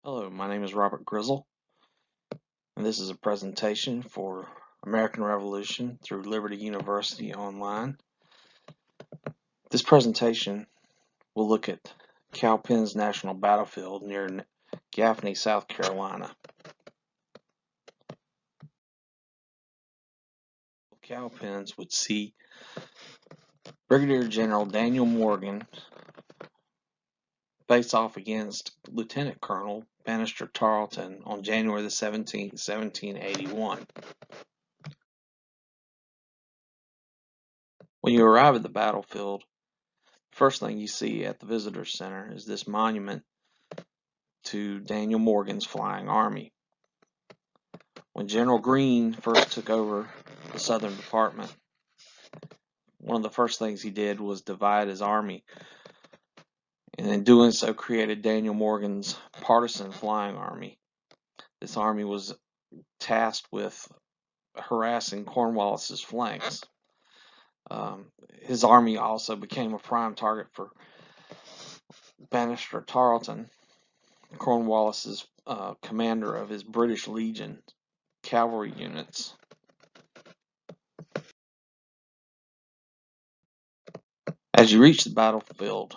Hello, my name is Robert Grizzle, and this is a presentation for American Revolution through Liberty University Online. This presentation will look at Cowpens National Battlefield near Gaffney, South Carolina. Cowpens would see Brigadier General Daniel Morgan face off against Lieutenant Colonel Banastre Tarleton on January the 17th, 1781. When you arrive at the battlefield, first thing you see at the Visitor Center is this monument to Daniel Morgan's flying army. When General Greene first took over the Southern Department, one of the first things he did was divide his army, and in doing so created Daniel Morgan's partisan flying army. This army was tasked with harassing Cornwallis's flanks. His army also became a prime target for Banastre Tarleton, Cornwallis's commander of his British Legion cavalry units. As you reach the battlefield,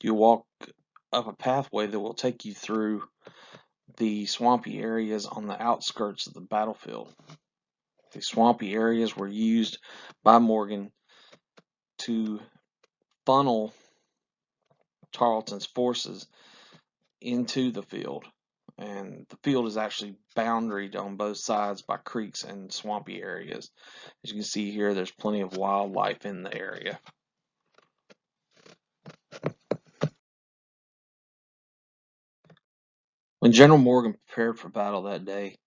you walk up a pathway that will take you through the swampy areas on the outskirts of the battlefield. The swampy areas were used by Morgan to funnel Tarleton's forces into the field, and the field is actually boundaried on both sides by creeks and swampy areas. As you can see here, there's plenty of wildlife in the area. When General Morgan prepared for battle that day,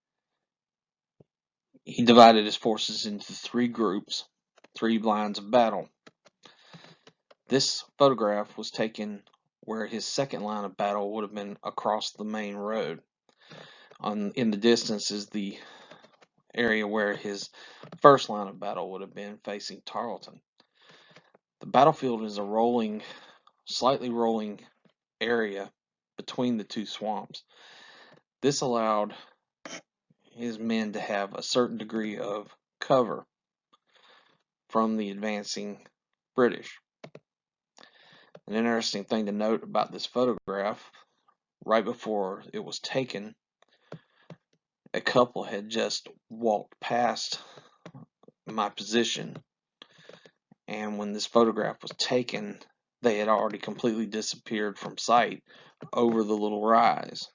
he divided his forces into three groups, three lines of battle. This photograph was taken where his second line of battle would have been across the main road. In the distance is the area where his first line of battle would have been facing Tarleton. The battlefield is a slightly rolling area between the two swamps. This allowed his men to have a certain degree of cover from the advancing British. An interesting thing to note about this photograph, right before it was taken, a couple had just walked past my position, and when this photograph was taken, they had already completely disappeared from sight over the little rise.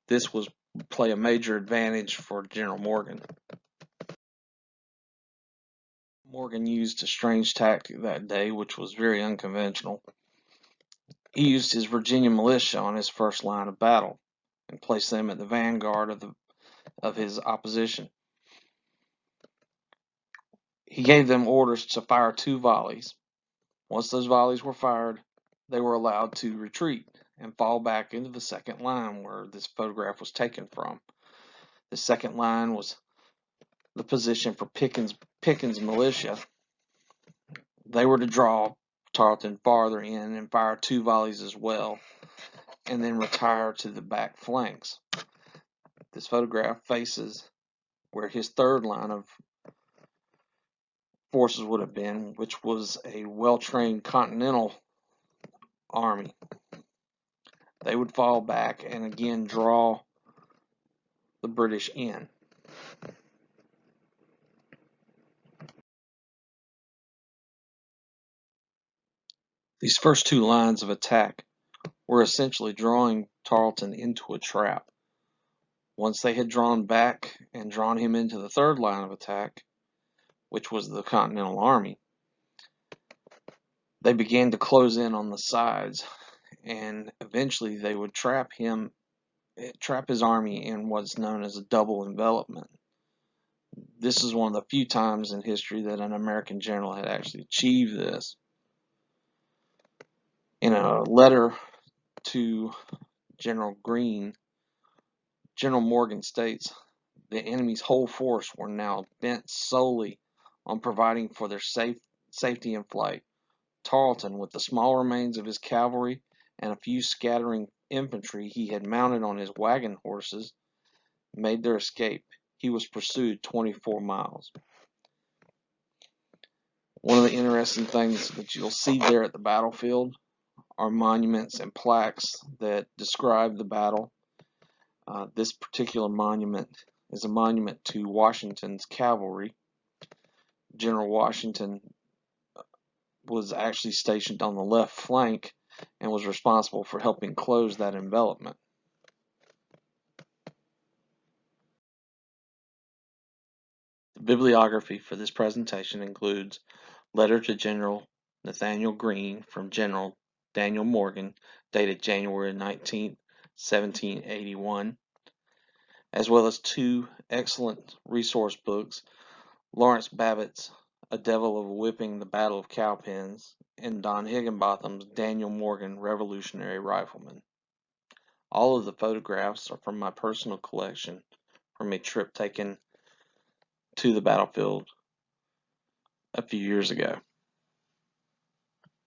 This would play a major advantage for General Morgan. Morgan used a strange tactic that day, which was very unconventional. He used his Virginia militia on his first line of battle and placed them at the vanguard of his opposition. He gave them orders to fire 2 volleys. Once those volleys were fired, they were allowed to retreat and fall back into the second line where this photograph was taken from. The second line was the position for Pickens' militia. They were to draw Tarleton farther in and fire 2 volleys as well, and then retire to the back flanks. This photograph faces where his third line of forces would have been, which was a well-trained Continental Army. They would fall back and again draw the British in. These first 2 lines of attack were essentially drawing Tarleton into a trap. Once they had drawn back and drawn him into the third line of attack, which was the Continental Army, they began to close in on the sides, and eventually they would trap his army in what's known as a double envelopment. This is one of the few times in history that an American general had actually achieved this. In a letter to General Greene, General Morgan states, "The enemy's whole force were now bent solely on providing for their safety in flight. Tarleton, with the small remains of his cavalry and a few scattering infantry he had mounted on his wagon horses made their escape. He was pursued 24 miles. One of the interesting things that you'll see there at the battlefield are monuments and plaques that describe the battle. This particular monument is a monument to Washington's cavalry. General Washington was actually stationed on the left flank and was responsible for helping close that envelopment. The bibliography for this presentation includes Letter to General Nathanael Greene from General Daniel Morgan, dated January 19, 1781, as well as two excellent resource books, Lawrence Babbitt's A Devil of a Whipping, The Battle of Cowpens, and Don Higginbotham's Daniel Morgan, Revolutionary Rifleman. All of the photographs are from my personal collection from a trip taken to the battlefield a few years ago.